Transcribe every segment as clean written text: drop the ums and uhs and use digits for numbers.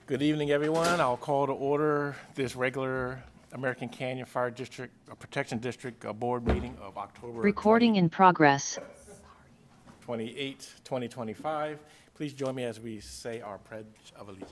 Good evening, everyone. I'll call to order this regular American Canyon Fire District Protection District Board meeting of October Recording in progress. 28, 2025. Please join me as we say our Pledge of Allegiance.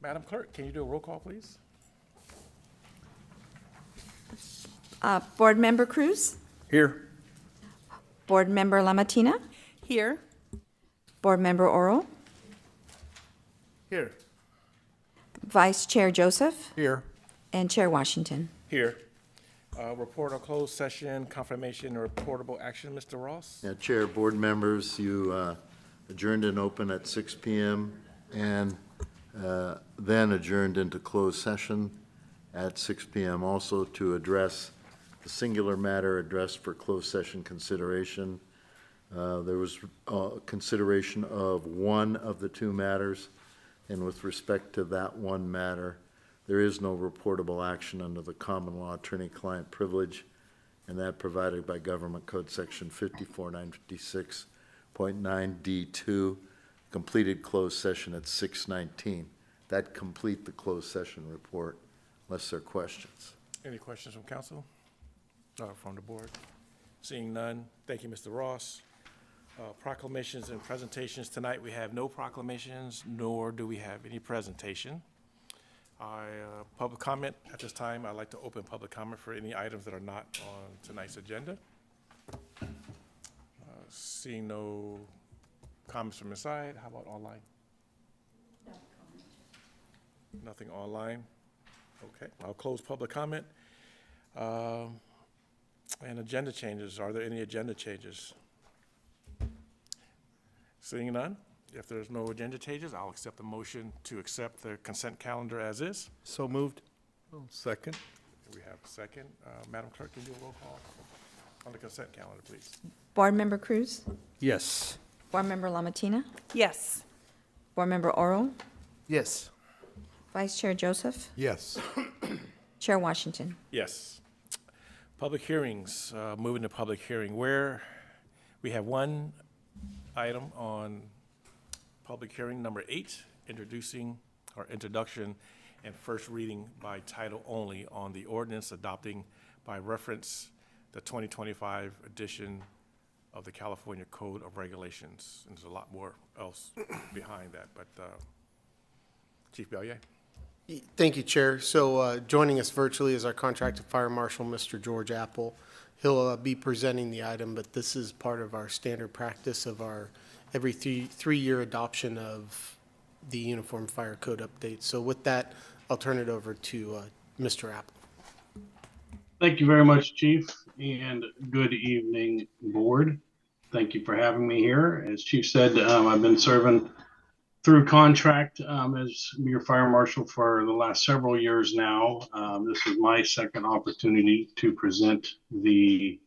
Madam Clerk, can you do a roll call, please? Board Member Cruz? Here. Board Member Lamatina? Here. Board Member Oro? Here. Vice Chair Joseph? Here. And Chair Washington. Here. Report on closed session, confirmation, or reportable action, Mr. Ross? Yeah, Chair, board members, you adjourned and open at 6 p.m. and then adjourned into closed session at 6 p.m. also to address the singular matter addressed for closed session consideration. There was consideration of one of the two matters, and with respect to that one matter, there is no reportable action under the common law attorney-client privilege, and that provided by Government Code Section 54956.9D2, completed closed session at 6:19. That complete the closed session report, unless there are questions. Any questions from council? From the board? Seeing none, thank you, Mr. Ross. Proclamations and presentations. Tonight, we have no proclamations, nor do we have any presentation. Public comment at this time. I'd like to open public comment for any items that are not on tonight's agenda. Seeing no comments from inside, how about online? No comment. Nothing online? Okay, I'll close public comment. And agenda changes. Are there any agenda changes? Seeing none, if there's no agenda changes, I'll accept the motion to accept the consent calendar as is. So moved. Second. We have a second. Madam Clerk, can you do a roll call on the consent calendar, please? Board Member Cruz? Yes. Board Member Lamatina? Yes. Board Member Oro? Yes. Vice Chair Joseph? Yes. Chair Washington. Yes. Public hearings, moving to public hearing, where we have one item on public hearing number 8, introduction and first reading by title only on the ordinance adopting by reference the 2025 edition of the California Code of Regulations. And there's a lot more else behind that, but Chief Bellier. Thank you, Chair. So joining us virtually is our contracted fire marshal, Mr. George Apple. He'll be presenting the item, but this is part of our standard practice of our every three-year adoption of the Uniform Fire Code update. So with that, I'll turn it over to Mr. Apple. Thank you very much, Chief, and good evening, Board. Thank you for having me here. As Chief said, I've been serving through contract as your fire marshal for the last several years now. This is my second opportunity to present the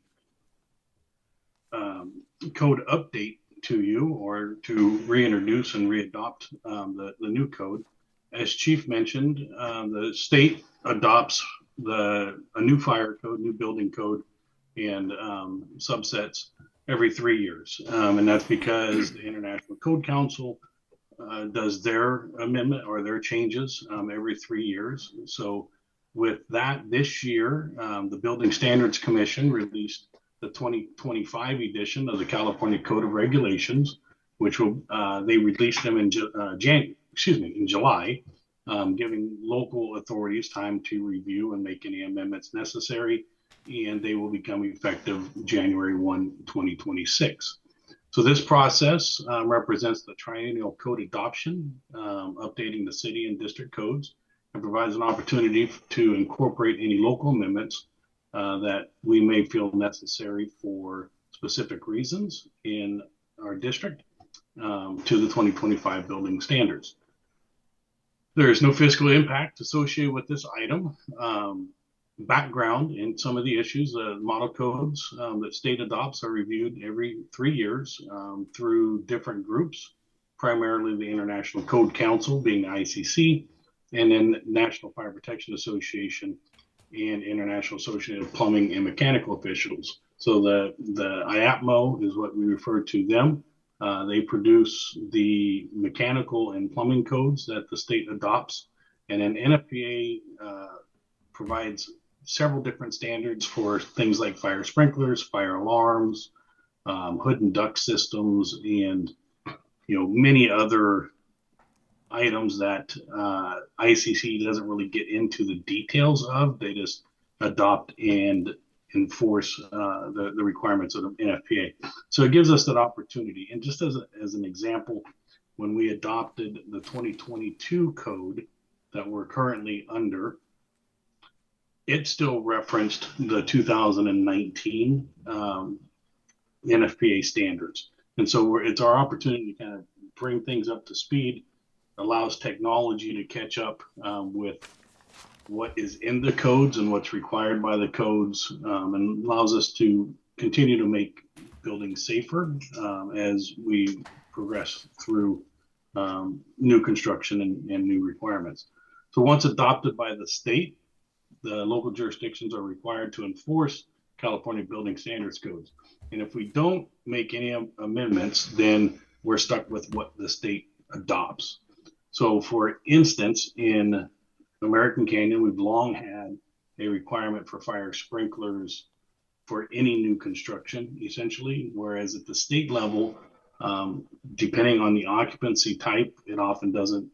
code update to you, or to reintroduce and readopt the new code. As Chief mentioned, the state adopts a new fire code, new building code, and subsets every 3 years. And that's because the International Code Council does their amendment or their changes every 3 years. So with that, this year, the Building Standards Commission released the 2025 edition of the California Code of Regulations, which will they released them in July, giving local authorities time to review and make any amendments necessary, and they will become effective January 1, 2026. So this process represents the triennial code adoption, updating the city and district codes, and provides an opportunity to incorporate any local amendments that we may feel necessary for specific reasons in our district to the 2025 building standards. There is no fiscal impact associated with this item. background in some of the issues. Model codes that state adopts are reviewed every 3 years through different groups, primarily the International Code Council, being ICC, and then National Fire Protection Association and International Association of Plumbing and Mechanical Officials. So the IAPMO is what we refer to them. They produce the mechanical and plumbing codes that the state adopts, and then NFPA provides several different standards for things like fire sprinklers, fire alarms, hood and duct systems, and many other items that ICC doesn't really get into the details of. They just adopt and enforce the requirements of the NFPA. So it gives us that opportunity. And just as an example, when we adopted the 2022 code that we're currently under, it still referenced the 2019 NFPA standards. And so it's our opportunity to kind of bring things up to speed, allows technology to catch up with what is in the codes and what's required by the codes, and allows us to continue to make buildings safer as we progress through new construction and new requirements. So once adopted by the state, the local jurisdictions are required to enforce California Building Standards codes. And if we don't make any amendments, then we're stuck with what the state adopts. So for instance, in American Canyon, we've long had a requirement for fire sprinklers for any new construction, essentially, whereas at the state level, depending on the occupancy type, it often doesn't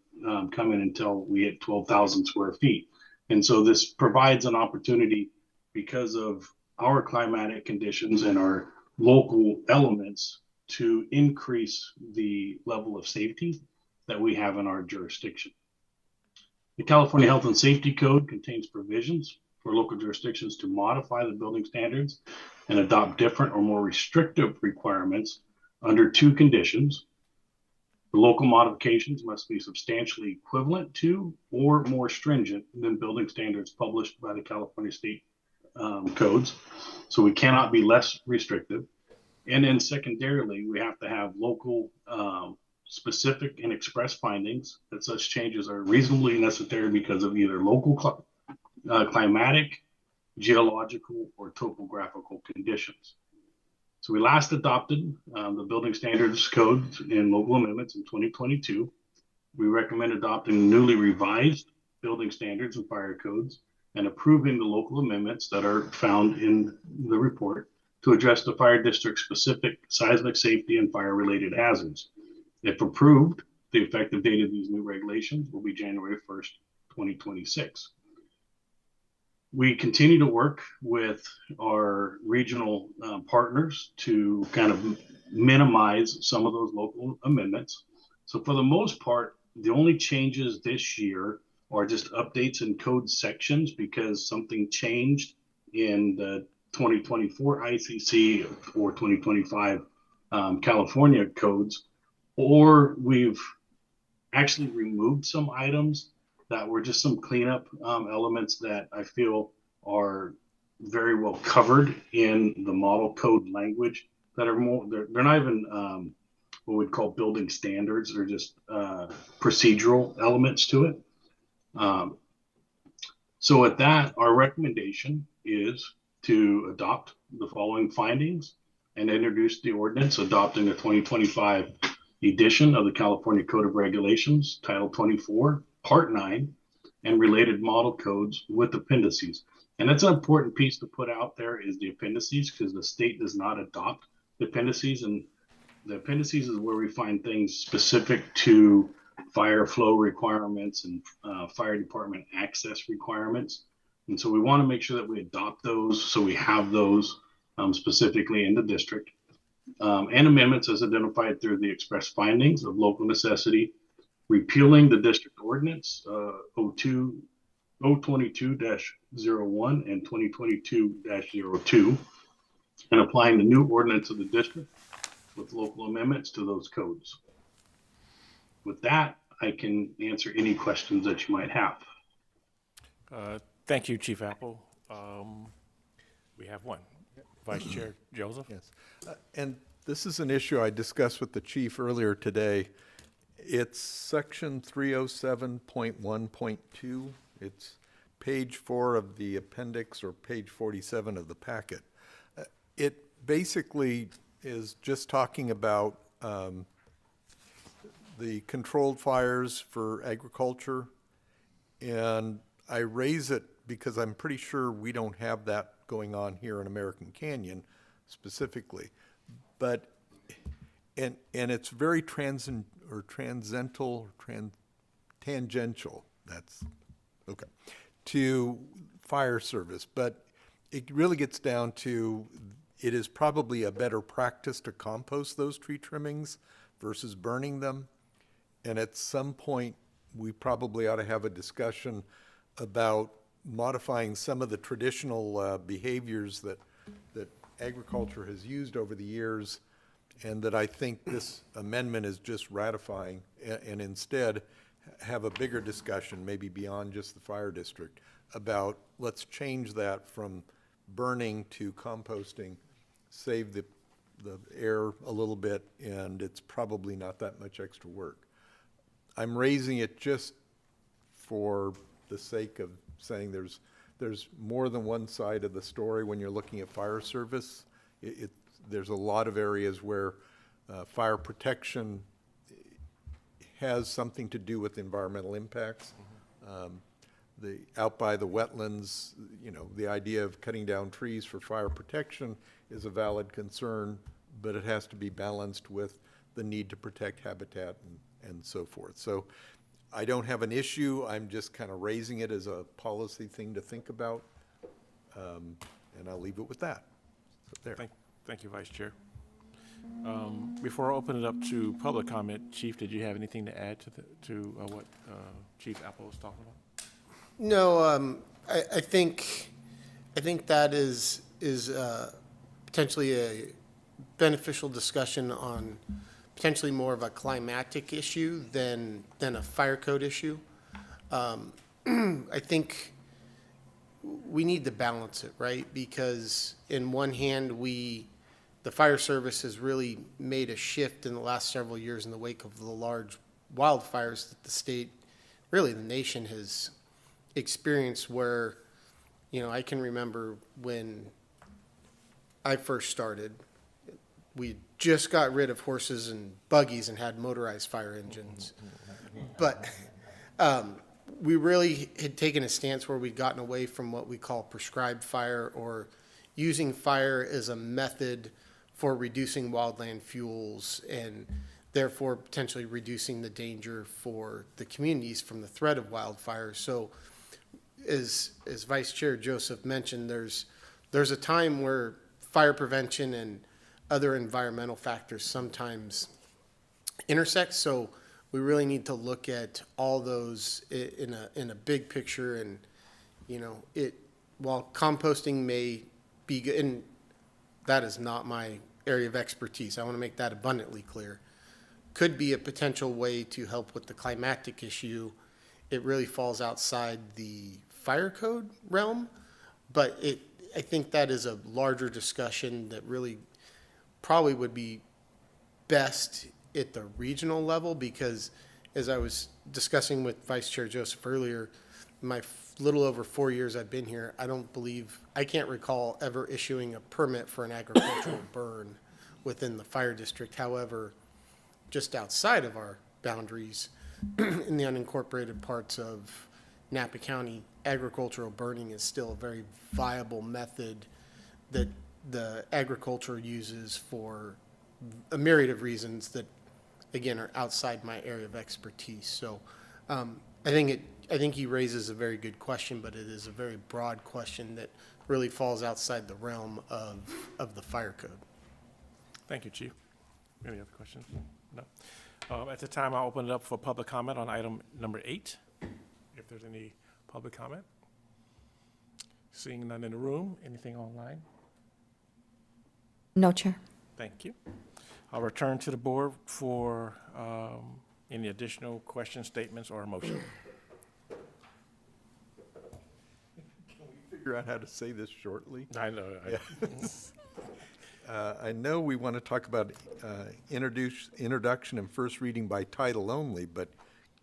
come in until we hit 12,000 square feet. And so this provides an opportunity, because of our climatic conditions and our local elements, to increase the level of safety that we have in our jurisdiction. The California Health and Safety Code contains provisions for local jurisdictions to modify the building standards and adopt different or more restrictive requirements under 2 conditions. The local modifications must be substantially equivalent to or more stringent than building standards published by the California state codes. So we cannot be less restrictive. And then secondarily, we have to have local specific and express findings that such changes are reasonably necessary because of either local climatic, geological, or topographical conditions. So we last adopted the Building Standards Code and local amendments in 2022. We recommend adopting newly revised building standards and fire codes and approving the local amendments that are found in the report to address the fire district specific seismic safety and fire related hazards. If approved, the effective date of these new regulations will be January 1st, 2026. We continue to work with our regional partners to kind of minimize some of those local amendments. So for the most part, the only changes this year are just updates in code sections because something changed in the 2024 ICC or 2025 California codes, or we've actually removed some items that were just some cleanup elements that I feel are very well covered in the model code language that are more, they're not even what we'd call building standards. They're just procedural elements to it. So at that, our recommendation is to adopt the following findings and introduce the ordinance adopting the 2025 edition of the California Code of Regulations, Title 24, Part 9, and related model codes with appendices. And that's an important piece to put out there is the appendices, because the state does not adopt the appendices. And the appendices is where we find things specific to fire flow requirements and fire department access requirements. And so we want to make sure that we adopt those so we have those specifically in the district. And amendments as identified through the express findings of local necessity, repealing the district ordinance 022-01 and 2022-02, and applying the new ordinance of the district with local amendments to those codes. With that, I can answer any questions that you might have. Thank you, Chief Apple. We have one. Vice Chair Joseph? Yes. And this is an issue I discussed with the chief earlier today. It's section 307.1.2. It's page 4 of the appendix or page 47 of the packet. It basically is just talking about the controlled fires for agriculture. And I raise it because I'm pretty sure we don't have that going on here in American Canyon specifically. But, and it's very tangential, that's, okay, to fire service. But it really gets down to, it is probably a better practice to compost those tree trimmings versus burning them. And at some point, we probably ought to have a discussion about modifying some of the traditional behaviors that agriculture has used over the years, and that I think this amendment is just ratifying, and instead have a bigger discussion, maybe beyond just the fire district, about let's change that from burning to composting, save the air a little bit, and it's probably not that much extra work. I'm raising it just for the sake of saying there's more than one side of the story when you're looking at fire service. There's a lot of areas where fire protection has something to do with environmental impacts. Out by the wetlands, you know, the idea of cutting down trees for fire protection is a valid concern, but it has to be balanced with the need to protect habitat and so forth. So I don't have an issue. I'm just kind of raising it as a policy thing to think about. And I'll leave it with that. So there. Thank you, Vice Chair. Before I open it up to public comment, Chief, did you have anything to add to what Chief Apple was talking about? No, I think that is potentially a beneficial discussion on potentially more of a climatic issue than a fire code issue. I think we need to balance it, right? Because in one hand, the fire service has really made a shift in the last several years in the wake of the large wildfires that the state, really the nation, has experienced, where, you know, I can remember when I first started, we just got rid of horses and buggies and had motorized fire engines. But we really had taken a stance where we'd gotten away from what we call prescribed fire, or using fire as a method for reducing wildland fuels and therefore potentially reducing the danger for the communities from the threat of wildfires. So as Vice Chair Joseph mentioned, there's a time where fire prevention and other environmental factors sometimes intersect. So we really need to look at all those in a big picture. And, you know, while composting may be good, and that is not my area of expertise, I want to make that abundantly clear, could be a potential way to help with the climatic issue. It really falls outside the fire code realm, but I think that is a larger discussion that really probably would be best at the regional level, because as I was discussing with Vice Chair Joseph earlier, my little over 4 years I've been here, I can't recall ever issuing a permit for an agricultural burn within the fire district. However, just outside of our boundaries, in the unincorporated parts of Napa County, agricultural burning is still a very viable method that the agriculture uses for a myriad of reasons that, again, are outside my area of expertise. So I think he raises a very good question, but it is a very broad question that really falls outside the realm of the fire code. Thank you, Chief. Any other questions? No. At the time, I'll open it up for public comment on item number 8, if there's any public comment. Seeing none in the room, anything online? No, Chair. Thank you. I'll return to the board for any additional questions, statements, or a motion. figure out how to say this shortly. I know. I know we want to talk about introduction and first reading by title only, but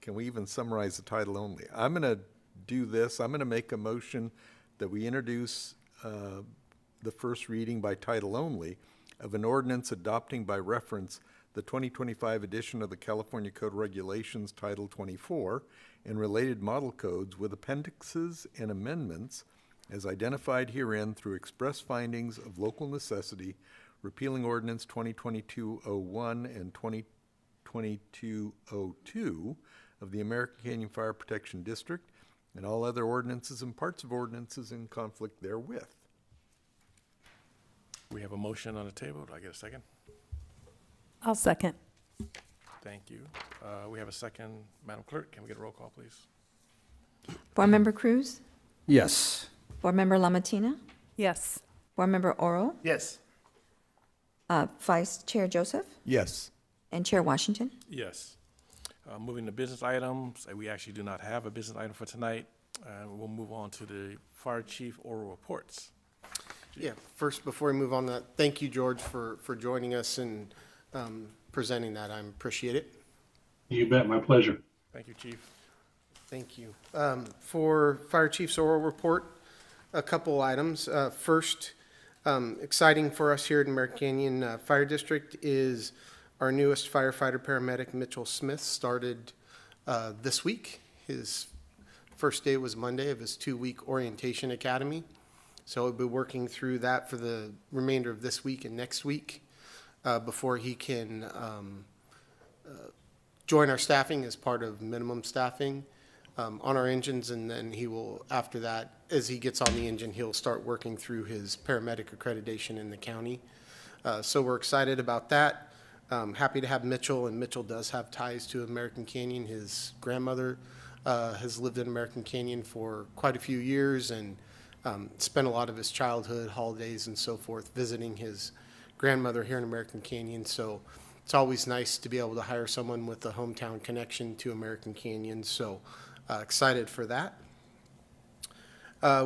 can we even summarize the title only? I'm going to do this. I'm going to make a motion that we introduce the first reading by title only of an ordinance adopting by reference the 2025 edition of the California Code Regulations, Title 24, and related model codes with appendixes and amendments as identified herein through express findings of local necessity, repealing ordinance 2022-01 and 2022-02 of the American Canyon Fire Protection District, and all other ordinances and parts of ordinances in conflict therewith. We have a motion on the table. Do I get a second? I'll second. Thank you. We have a second. Madam Clerk, can we get a roll call, please? Board Member Cruz? Yes. Board Member Lamatina? Yes. Board Member Oro? Yes. Vice Chair Joseph? Yes. And Chair Washington? Yes. Moving to business items, we actually do not have a business item for tonight. We'll move on to the fire chief oral reports. Yeah, first, before we move on, thank you, George, for joining us and presenting that. I appreciate it. You bet, my pleasure. Thank you, Chief. Thank you. For Fire Chief's oral report, a couple items. First, exciting for us here at American Canyon Fire District is our newest firefighter paramedic, Mitchell Smith, started this week. His first day was Monday of his 2-week orientation academy. So we'll be working through that for the remainder of this week and next week before he can join our staffing as part of minimum staffing on our engines. And then he will, after that, as he gets on the engine, he'll start working through his paramedic accreditation in the county. So we're excited about that. Happy to have Mitchell, and Mitchell does have ties to American Canyon. His grandmother has lived in American Canyon for quite a few years and spent a lot of his childhood, holidays, and so forth visiting his grandmother here in American Canyon. So it's always nice to be able to hire someone with a hometown connection to American Canyon. So excited for that.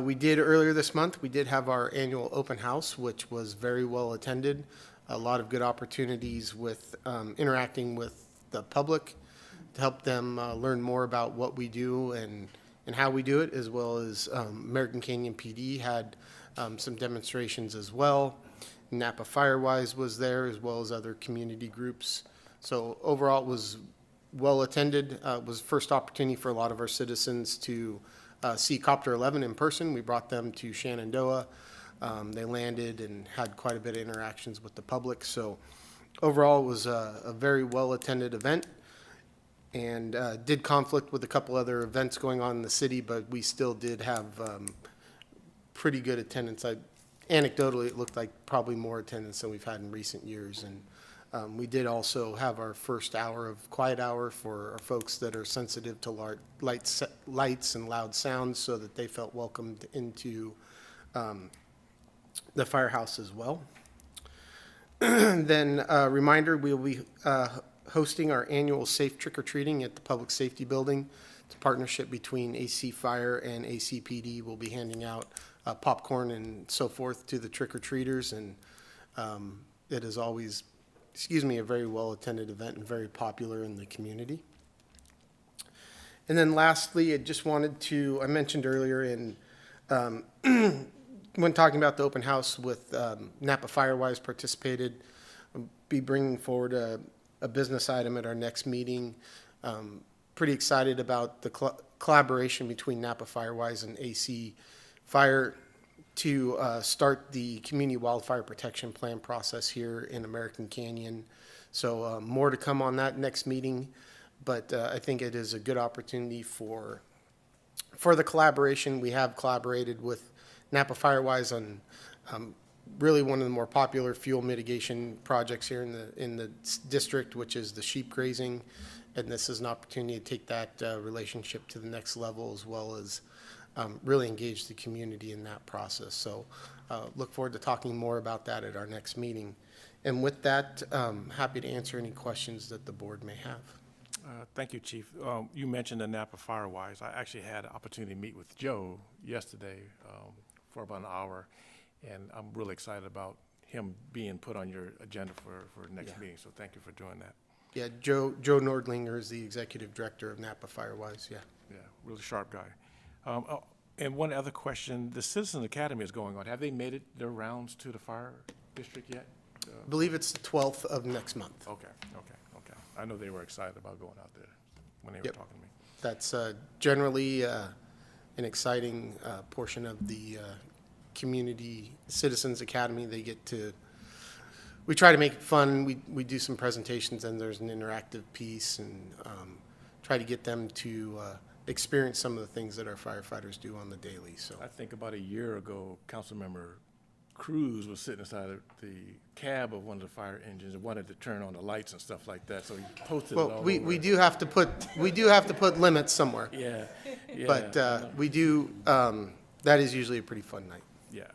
We did earlier this month, we did have our annual open house, which was very well attended. A lot of good opportunities with interacting with the public to help them learn more about what we do and how we do it, as well as American Canyon PD had some demonstrations as well. Napa Firewise was there, as well as other community groups. So overall, it was well attended. It was the first opportunity for a lot of our citizens to see Copter 11 in person. We brought them to Shenandoah. They landed and had quite a bit of interactions with the public. So overall, it was a very well-attended event, and did conflict with a couple other events going on in the city, but we still did have pretty good attendance. Anecdotally, it looked like probably more attendance than we've had in recent years. And we did also have our first hour of quiet hour for our folks that are sensitive to lights and loud sounds, so that they felt welcomed into the firehouse as well. Then a reminder, we'll be hosting our annual Safe Trick-or-Treating at the Public Safety Building. It's a partnership between AC Fire and ACPD. We'll be handing out popcorn and so forth to the trick-or-treaters, and it is always, a very well-attended event and very popular in the community. And then lastly, I just wanted to, I mentioned earlier when talking about the open house with Napa Firewise participated, I'll be bringing forward a business item at our next meeting. Pretty excited about the collaboration between Napa Firewise and AC Fire to start the Community Wildfire Protection Plan process here in American Canyon. So more to come on that next meeting, but I think it is a good opportunity for the collaboration. We have collaborated with Napa Firewise on really one of the more popular fuel mitigation projects here in the district, which is the sheep grazing. And this is an opportunity to take that relationship to the next level, as well as really engage the community in that process. So look forward to talking more about that at our next meeting. And with that, happy to answer any questions that the board may have. Thank you, Chief. You mentioned the Napa Firewise. I actually had an opportunity to meet with Joe yesterday for about an hour. And I'm really excited about him being put on your agenda for next Yeah. meeting, so thank you for doing that. Yeah, Joe Nordlinger is the executive director of Napa Firewise, yeah. Yeah, really sharp guy. And one other question, the Citizen Academy is going on. Have they made their rounds to the fire district yet? I believe it's the 12th of next month. Okay. I know they were excited about going out there when they were Yep. talking to me. That's generally an exciting portion of the Community Citizens Academy. They get to, we try to make it fun. We do some presentations, and there's an interactive piece, and try to get them to experience some of the things that our firefighters do on the daily, so. I think about a year ago, Councilmember Cruz was sitting inside of the cab of one of the fire engines and wanted to turn on the lights and stuff like that, so he posted it all Well, over. we do have to put limits somewhere, Yeah, yeah. but we do, that is usually a pretty fun night. Yeah.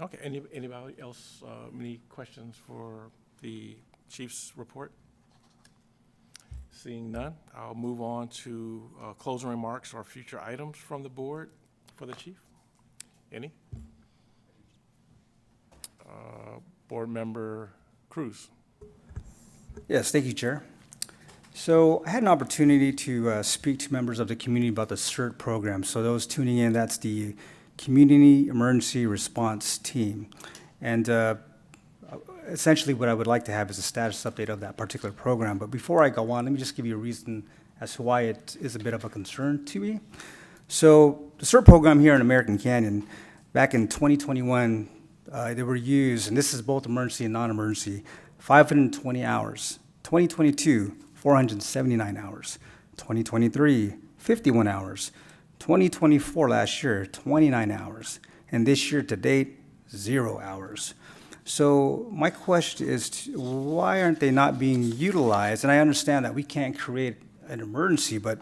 Okay, anybody else, any questions for the chief's report? Seeing none, I'll move on to closing remarks or future items from the board for the chief. Any? Board Member Cruz. Yes, thank you, Chair. So I had an opportunity to speak to members of the community about the CERT program. So those tuning in, that's the Community Emergency Response Team. And essentially what I would like to have is a status update of that particular program. But before I go on, let me just give you a reason as to why it is a bit of a concern to me. So the CERT program here in American Canyon, back in 2021, they were used, and this is both emergency and non-emergency, 520 hours. 2022, 479 hours. 2023, 51 hours. 2024 last year, 29 hours. And this year to date, 0 hours. So my question is, why aren't they not being utilized? And I understand that we can't create an emergency, but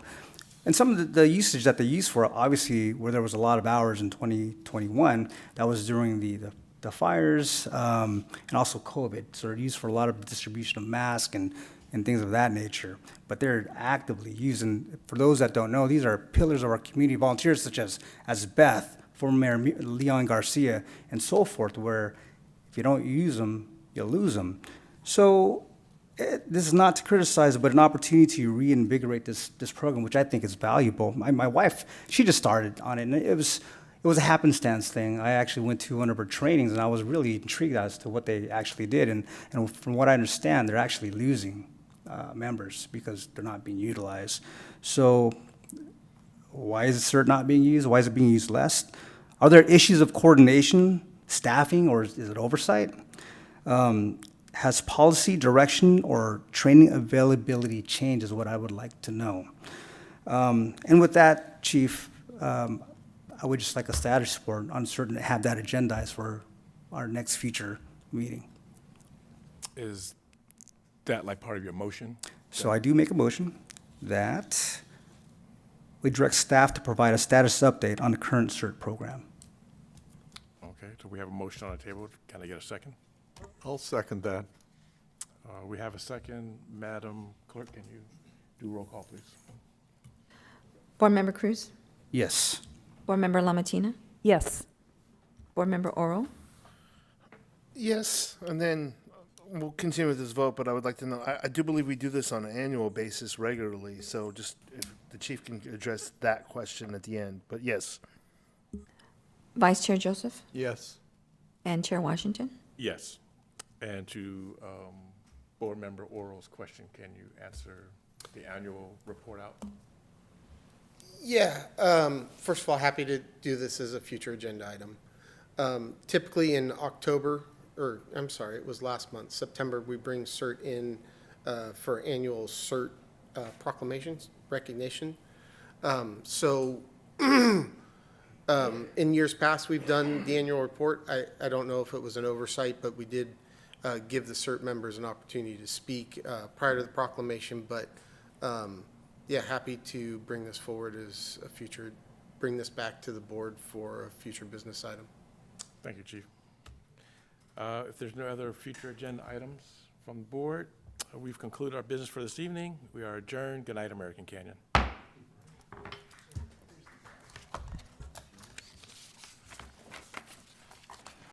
and some of the usage that they use for, obviously, where there was a lot of hours in 2021, that was during the fires and also COVID. So they're used for a lot of distribution of masks and things of that nature. But they're actively used. And for those that don't know, these are pillars of our community volunteers, such as Beth, former Mayor Leon Garcia, and so forth, where if you don't use them, you lose them. So this is not to criticize, but an opportunity to reinvigorate this program, which I think is valuable. My wife, she just started on it, and it was a happenstance thing. I actually went to one of her trainings, and I was really intrigued as to what they actually did. And from what I understand, they're actually losing members because they're not being utilized. So why is CERT not being used? Why is it being used less? Are there issues of coordination, staffing, or is it oversight? Has policy direction or training availability changed is what I would like to know. And with that, Chief, I would just like a status report on certain, have that agendized for our next future meeting. Is that like part of your motion? So I do make a motion that we direct staff to provide a status update on the current CERT program. Okay, so we have a motion on the table. Can I get a second? I'll second that. We have a second. Madam Clerk, can you do roll call, please? Board Member Cruz? Yes. Board Member Lamatina? Yes. Board Member Oro? Yes, and then we'll continue with this vote, but I would like to know, I do believe we do this on an annual basis regularly, so just if the chief can address that question at the end, but yes. Vice Chair Joseph? Yes. And Chair Washington? Yes. And to Board Member Oral's question, can you answer the annual report out? Yeah, first of all, happy to do this as a future agenda item. Typically in October, or I'm sorry, it was last month, September, we bring CERT in for annual CERT proclamations, recognition. So in years past, we've done the annual report. I don't know if it was an oversight, but we did give the CERT members an opportunity to speak prior to the proclamation, but yeah, happy to bring this forward as a future, bring this back to the board for a future business item. Thank you, Chief. If there's no other future agenda items from the board, we've concluded our business for this evening. We are adjourned. Good night, American Canyon.